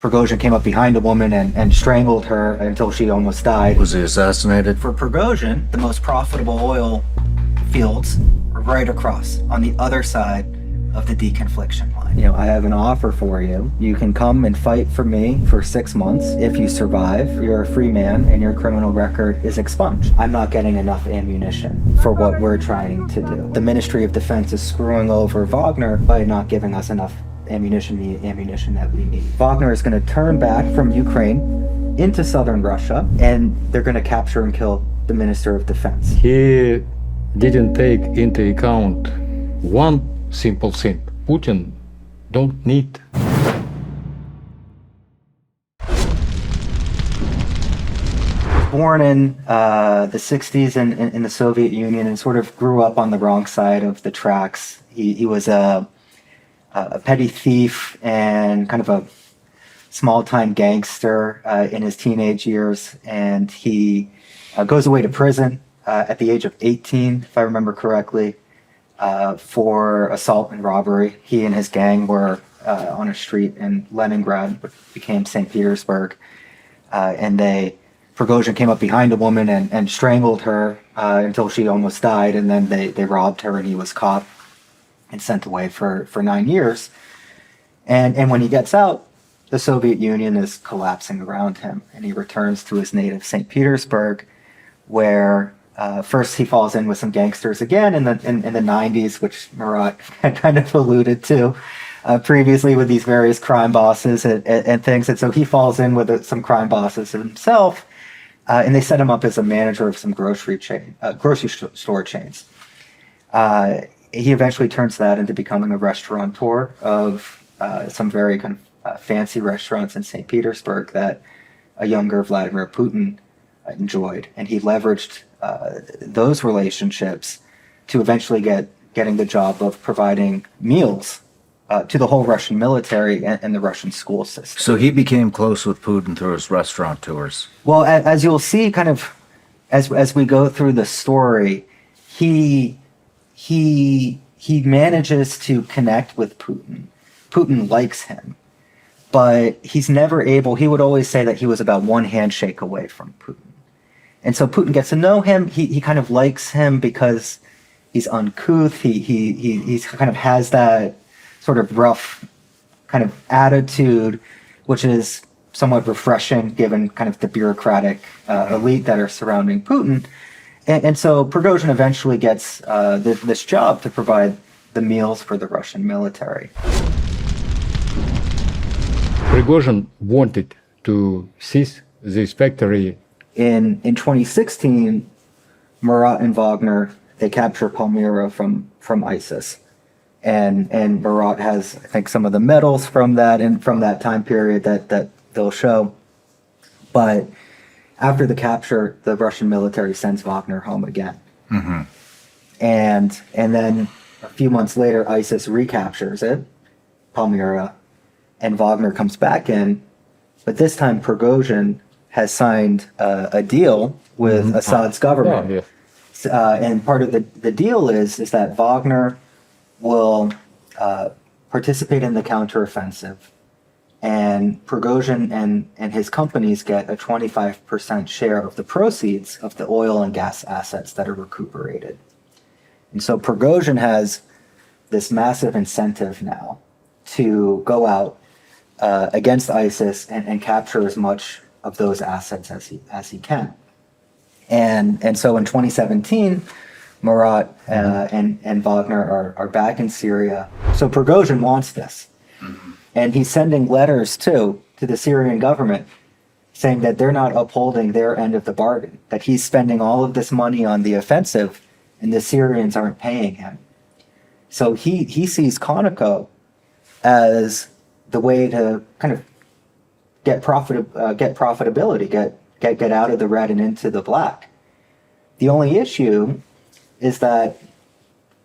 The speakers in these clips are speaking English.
Prigozhin came up behind a woman and strangled her until she almost died. Was he assassinated? For Prigozhin, the most profitable oil fields are right across on the other side of the deconfliction line. You know, I have an offer for you. You can come and fight for me for 6 months. If you survive, you're a free man and your criminal record is expunged. I'm not getting enough ammunition for what we're trying to do. The Ministry of Defense is screwing over Wagner by not giving us enough ammunition, the ammunition that we need. Wagner is going to turn back from Ukraine into southern Russia, and they're going to capture and kill the Minister of Defense. He didn't take into account one simple thing. Putin don't need. Born in the 60s in the Soviet Union and sort of grew up on the wrong side of the tracks. He was a petty thief and kind of a small-time gangster in his teenage years, and he goes away to prison at the age of 18, if I remember correctly, for assault and robbery. He and his gang were on a street in Leningrad, which became St. Petersburg, and Prigozhin came up behind a woman and strangled her until she almost died, and then they robbed her, and he was caught and sent away for 9 years. And when he gets out, the Soviet Union is collapsing around him, and he returns to his native St. Petersburg, where first he falls in with some gangsters again in the 90s, which Murat had kind of alluded to previously with these various crime bosses and things. And so he falls in with some crime bosses himself, and they set him up as a manager of some grocery store chains. He eventually turns that into becoming a restaurateur of some very kind of fancy restaurants in St. Petersburg that a younger Vladimir Putin enjoyed. And he leveraged those relationships to eventually getting the job of providing meals to the whole Russian military and the Russian school system. So he became close with Putin through his restaurant tours. Well, as you'll see, kind of as we go through the story, he manages to connect with Putin. Putin likes him, but he's never able. He would always say that he was about one handshake away from Putin. And so Putin gets to know him. He kind of likes him because he's uncouth. He's kind of has that sort of rough kind of attitude, which is somewhat refreshing given kind of the bureaucratic elite that are surrounding Putin. And so Prigozhin eventually gets this job to provide the meals for the Russian military. Prigozhin wanted to seize this factory. In 2016, Murat and Wagner, they capture Palmyra from ISIS. And Murat has, I think, some of the medals from that and from that time period that they'll show. But after the capture, the Russian military sends Wagner home again. Mm-hmm. And then a few months later, ISIS recaptures it, Palmyra, and Wagner comes back in. But this time, Prigozhin has signed a deal with Assad's government. And part of the deal is that Wagner will participate in the counteroffensive, and Prigozhin and his companies get a 25% share of the proceeds of the oil and gas assets that are recuperated. And so Prigozhin has this massive incentive now to go out against ISIS and capture as much of those assets as he can. And so in 2017, Murat and Wagner are back in Syria. So Prigozhin wants this. Mm-hmm. And he's sending letters, too, to the Syrian government saying that they're not upholding their end of the bargain, that he's spending all of this money on the offensive and the Syrians aren't paying him. So he sees Conoco as the way to kind of get profitability, get out of the red and into the black. The only issue is that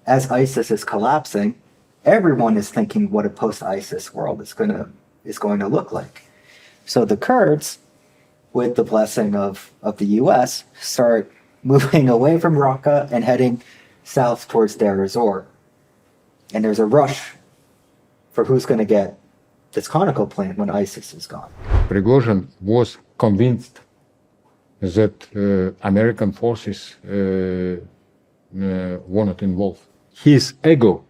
as ISIS is collapsing, everyone is thinking what a post-ISIS world is going to look like. So the Kurds, with the blessing of the U.S., start moving away from Raqqa and heading south towards Deir ez-Zor. And there's a rush for who's going to get this Conoco plan when ISIS is gone. Prigozhin was convinced that American forces were not involved. His ego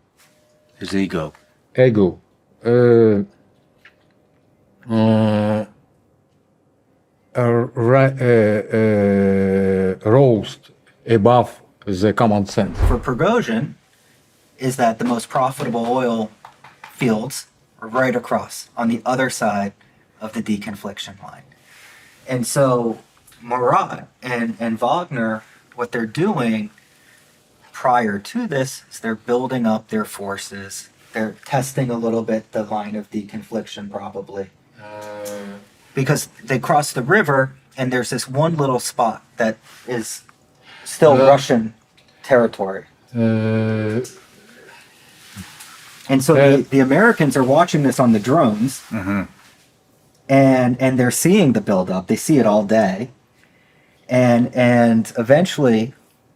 His ego. rose above the common sense. For Prigozhin, is that the most profitable oil fields are right across on the other side of the deconfliction line. And so Murat and Wagner, what they're doing prior to this is they're building up their forces. They're testing a little bit the line of deconfliction probably. Because they cross the river and there's this one little spot that is still Russian territory. And so the Americans are watching this on the drones, and they're seeing the buildup. They see it all day, and eventually,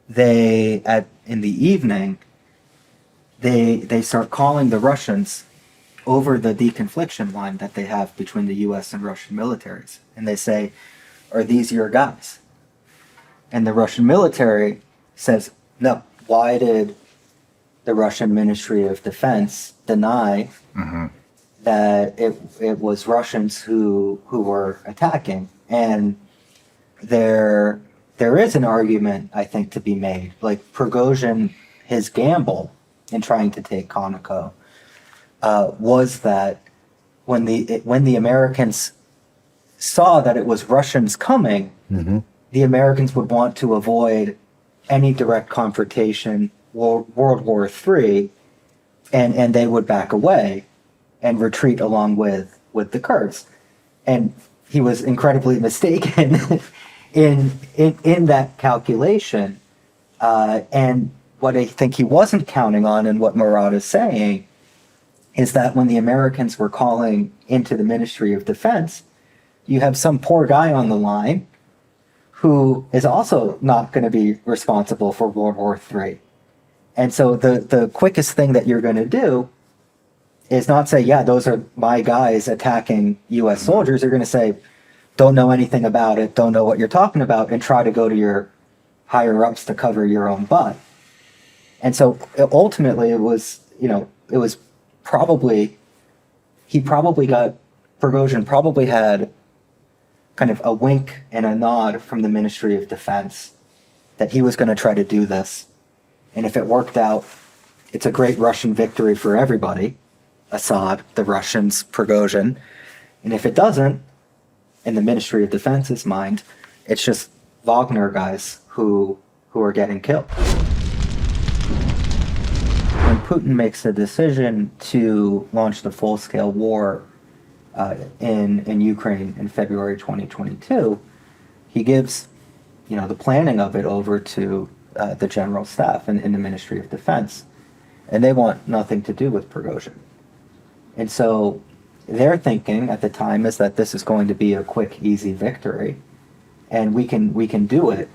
in the evening, they start calling the Russians over the deconfliction line that they have between the U.S. and Russian militaries, and they say, "Are these your guys?" And the Russian military says, "No. Why did the Russian Ministry of Defense deny that it was Russians who were attacking?" And there is an argument, I think, to be made. Like Prigozhin, his gamble in trying to take Conoco was that when the Americans saw that it was Russians coming, the Americans would want to avoid any direct confrontation, World War III, and they would back away and retreat along with the Kurds. And he was incredibly mistaken in that calculation. And what I think he wasn't counting on, and what Murat is saying, is that when the Americans were calling into the Ministry of Defense, you have some poor guy on the line who is also not going to be responsible for World War III. And so the quickest thing that you're going to do is not say, yeah, those are my guys attacking U.S. soldiers. You're going to say, don't know anything about it, don't know what you're talking about, and try to go to your higher-ups to cover your own butt. And so ultimately Prigozhin probably had kind of a wink and a nod from the Ministry of Defense that he was going to try to do this. And if it worked out, it's a great Russian victory for everybody. Assad, the Russians, Prigozhin. And if it doesn't, in the Ministry of Defense's mind, it's just Wagner guys who are getting killed. When Putin makes a decision to launch the full-scale war in Ukraine in February 2022, he gives the planning of it over to the general staff in the Ministry of Defense, and they want nothing to do with Prigozhin. And so their thinking at the time is that this is going to be a quick, easy victory, and we can do it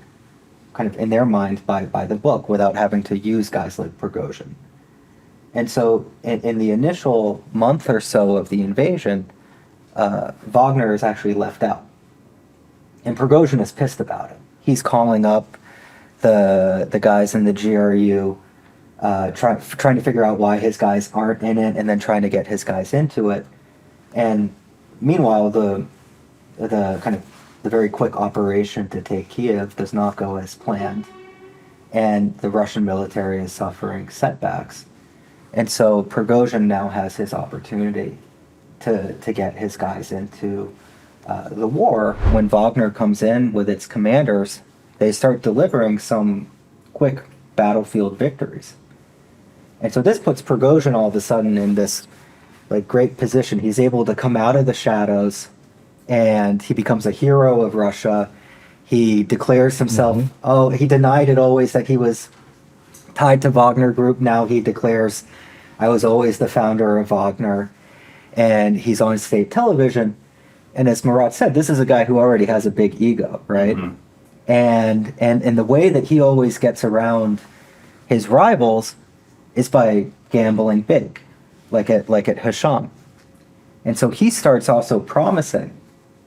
kind of in their mind by the book without having to use guys like Prigozhin. And so in the initial month or so of the invasion, Wagner is actually left out. And Prigozhin is pissed about it. He's calling up the guys in the GRU, trying to figure out why his guys aren't in it, and then trying to get his guys into it. And meanwhile, the very quick operation to take Kiev does not go as planned, and the Russian military is suffering setbacks. And so Prigozhin now has his opportunity to get his guys into the war. When Wagner comes in with its commanders, they start delivering some quick battlefield victories. And so this puts Prigozhin all of a sudden in this great position. He's able to come out of the shadows, and he becomes a hero of Russia. He declares himself, he denied it always that he was tied to Wagner Group. Now he declares, I was always the founder of Wagner. And he's on state television. And as Murat said, this is a guy who already has a big ego, right? And the way that he always gets around his rivals is by gambling big, like at Khasham. And so he starts also promising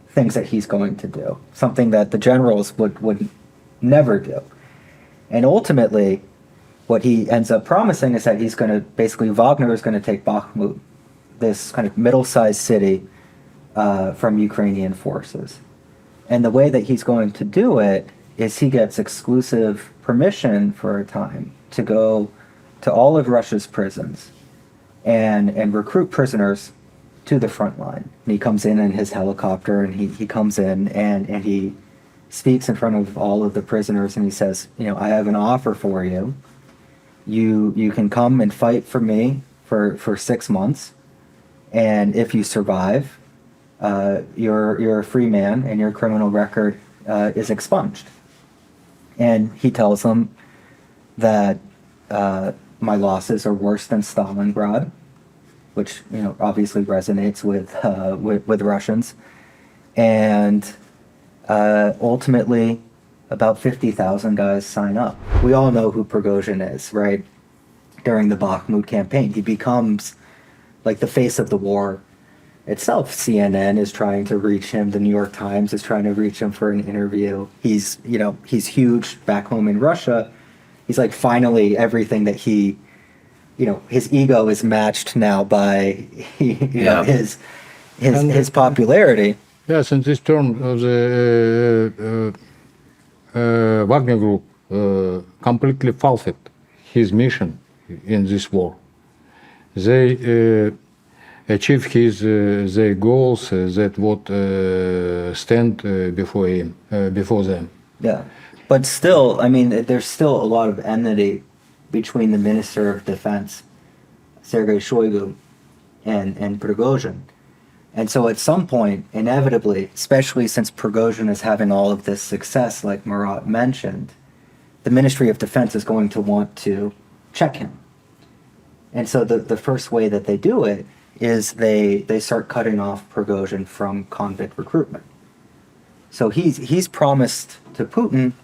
things that he's going to do, something that the generals would never do. And ultimately, what he ends up promising is that he's going to, basically, Wagner is going to take Bakhmut, this kind of middle-sized city, from Ukrainian forces. And the way that he's going to do it is he gets exclusive permission for a time to go to all of Russia's prisons and recruit prisoners to the front line. And he comes in his helicopter, and he comes in and he speaks in front of all of the prisoners, and he says, I have an offer for you. You can come and fight for me for 6 months, and if you survive, you're a free man, and your criminal record is expunged. And he tells them that my losses are worse than Stalingrad, which obviously resonates with Russians, and ultimately, about 50,000 guys sign up. We all know who Prigozhin is, right? During the Bakhmut campaign, he becomes like the face of the war itself. CNN is trying to reach him. The New York Times is trying to reach him for an interview. He's huge back home in Russia. He's like finally everything that he, his ego is matched now by, his popularity. Yes, in this term, the Wagner Group completely fulfilled his mission in this war. They achieve their goals that would stand before them. Yeah, but still, there's still a lot of enmity between the Minister of Defense, Sergei Shoigu, and Prigozhin. And so at some point, inevitably, especially since Prigozhin is having all of this success, like Murat mentioned, the Ministry of Defense is going to want to check him. And so the first way that they do it is they start cutting off Prigozhin from convict recruitment. So he's promised to Putin,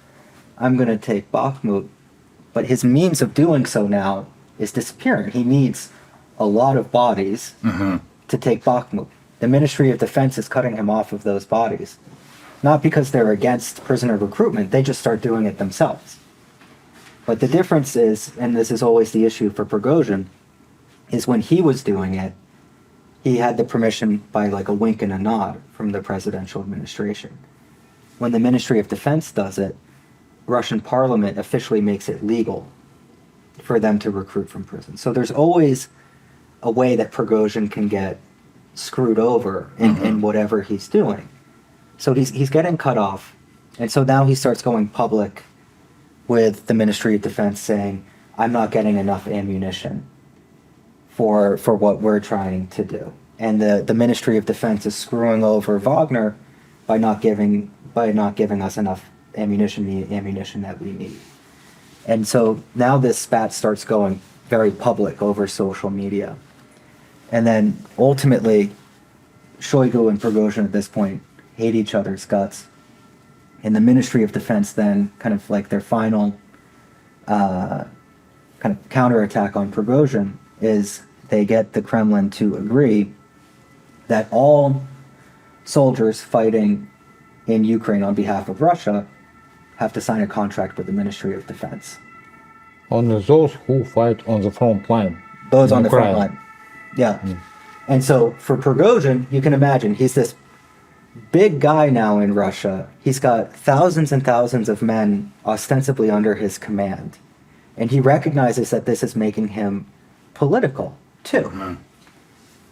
I'm going to take Bakhmut, but his means of doing so now is disappearing. He needs a lot of bodies to take Bakhmut. The Ministry of Defense is cutting him off of those bodies. Not because they're against prisoner recruitment, they just start doing it themselves. But the difference is, and this is always the issue for Prigozhin, is when he was doing it, he had the permission by like a wink and a nod from the presidential administration. When the Ministry of Defense does it, Russian parliament officially makes it legal for them to recruit from prison. So there's always a way that Prigozhin can get screwed over in whatever he's doing. So he's getting cut off. And so now he starts going public with the Ministry of Defense saying, I'm not getting enough ammunition for what we're trying to do. And the Ministry of Defense is screwing over Wagner by not giving us enough ammunition, the ammunition that we need. And so now this spat starts going very public over social media. And then ultimately, Shoigu and Prigozhin at this point hate each other's guts. And the Ministry of Defense then, kind of like their final kind of counterattack on Prigozhin, is they get the Kremlin to agree that all soldiers fighting in Ukraine on behalf of Russia have to sign a contract with the Ministry of Defense. Only those who fight on the front line. Those on the front Ukraine. line. Yeah. And so for Prigozhin, you can imagine, he's this big guy now in Russia. He's got thousands and thousands of men ostensibly under his command. And he recognizes that this is making him political, too.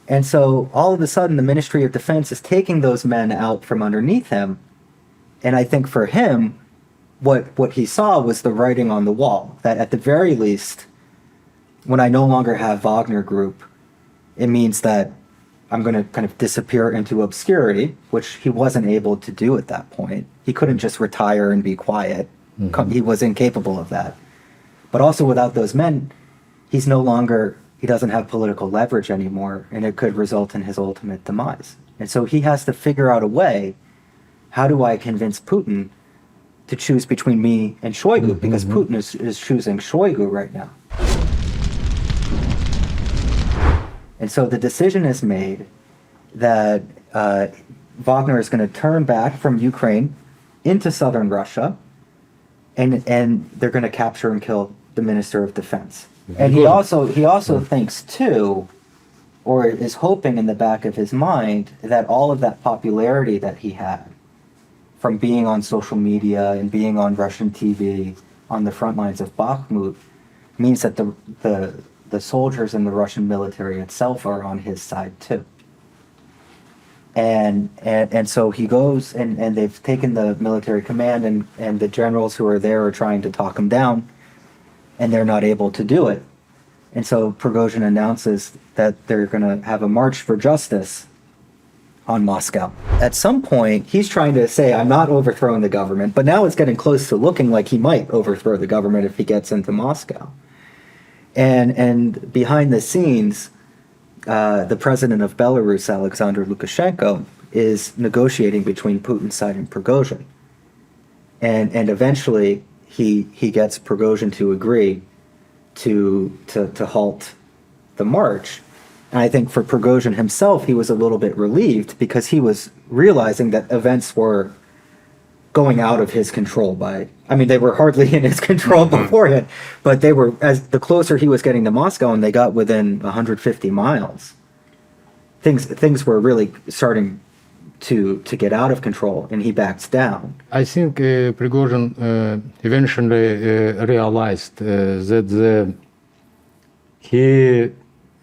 And so all of a sudden, the Ministry of Defense is taking those men out from underneath him. And I think for him, what he saw was the writing on the wall, that at the very least, when I no longer have Wagner Group, it means that I'm going to kind of disappear into obscurity, which he wasn't able to do at that point. He couldn't just retire and be quiet. He was incapable of that. But also without those men, he doesn't have political leverage anymore, and it could result in his ultimate demise. And so he has to figure out a way, how do I convince Putin to choose between me and Shoigu? Because Putin is choosing Shoigu right now. And so the decision is made, that Wagner is going to turn back from Ukraine into southern Russia, and they're going to capture and kill the Minister of Defense. And he also thinks too, or is hoping in the back of his mind, that all of that popularity that he had from being on social media and being on Russian TV on the front lines of Bakhmut means that the soldiers and the Russian military itself are on his side too. And so he goes and they've taken the military command and the generals who are there are trying to talk him down, and they're not able to do it. And so Prigozhin announces that they're going to have a march for justice on Moscow. At some point, he's trying to say, I'm not overthrowing the government, but now it's getting close to looking like he might overthrow the government if he gets into Moscow. And behind the scenes, the president of Belarus, Alexander Lukashenko, is negotiating between Putin's side and Prigozhin. And eventually he gets Prigozhin to agree to halt the march. And I think for Prigozhin himself, he was a little bit relieved because he was realizing that events were going out of his control they were hardly in his control beforehand, but they were, as the closer he was getting to Moscow and they got within 150 miles, things were really starting to get out of control, and he backs down. I think Prigozhin eventually realized that he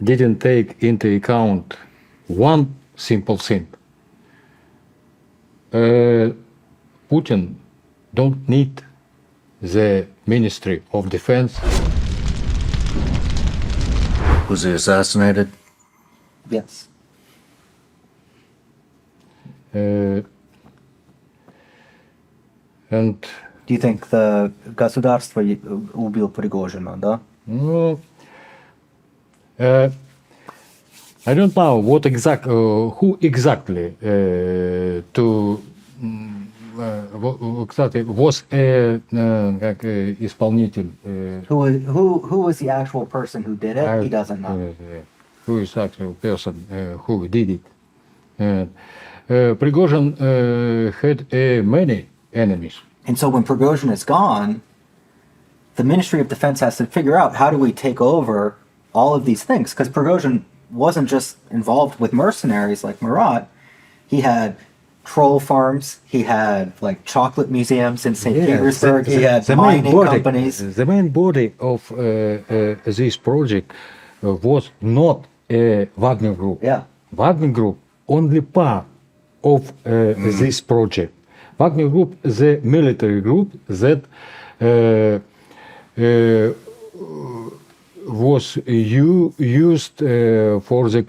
didn't take into account one simple thing. Putin don't need the Ministry of Defense. Was he assassinated? Yes. And Do you think the государство убил Пригожина, да? no, I don't know who exactly кстати, was как исполнитель. Who was the actual person who did it? He doesn't know. Who is actual person who did it? Prigozhin had many enemies. And so when Prigozhin is gone, the Ministry of Defense has to figure out, how do we take over all of these things? Because Prigozhin wasn't just involved with mercenaries like Murat. He had troll farms, he had like chocolate museums in St. Petersburg, he had mining companies. The main body of this project was not Wagner Group. Yeah. Wagner Group only part of this project. Wagner Group, the military group that was used for the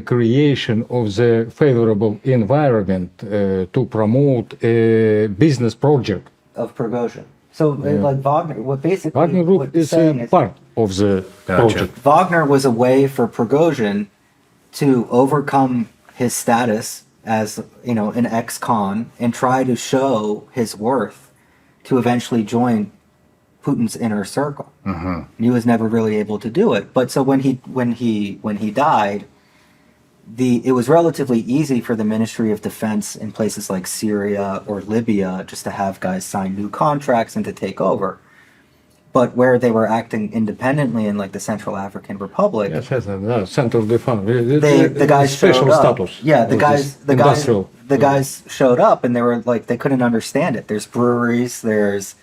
creation of the favorable environment to promote a business project Of Prigozhin. So like Wagner, Wagner Group is a part of the project. Wagner was a way for Prigozhin to overcome his status as, an ex-con and try to show his worth to eventually join Putin's inner circle. And he was never really able to do it. But so when he died, it was relatively easy for the Ministry of Defense in places like Syria or Libya just to have guys sign new contracts and to take over. But where they were acting independently in like the Central African Republic, Central Defense. the guys special showed up. status. Yeah, the Industrial. guys showed up and they were like, they couldn't understand it. There's breweries, there's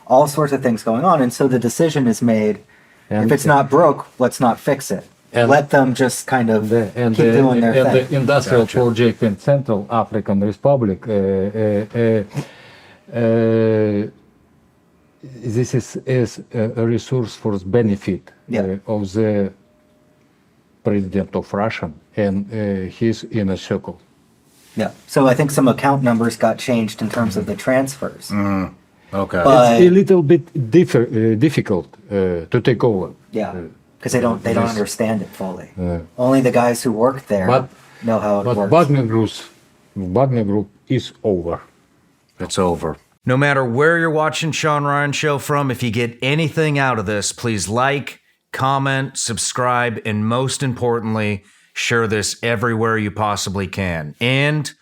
all sorts of things going on, and so the decision is made: if it's not broke, let's not fix it. Let them just kind of keep doing their thing. The industrial project in Central African Republic. This is a resource for the benefit of the president of Russia and his inner circle. Yeah. So I think some account numbers got changed in terms of the transfers. Okay. But- It's a little bit difficult to take over. Yeah, because they don't understand it fully. Only the guys who work there know how it works. Wagner Group is over. It's over. No matter where you're watching Shawn Ryan Show from, if you get anything out of this, please like, comment, subscribe, and most importantly, Share this everywhere you possibly can. And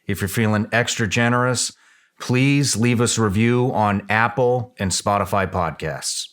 if you're feeling extra generous, please leave us a review on Apple and Spotify podcasts.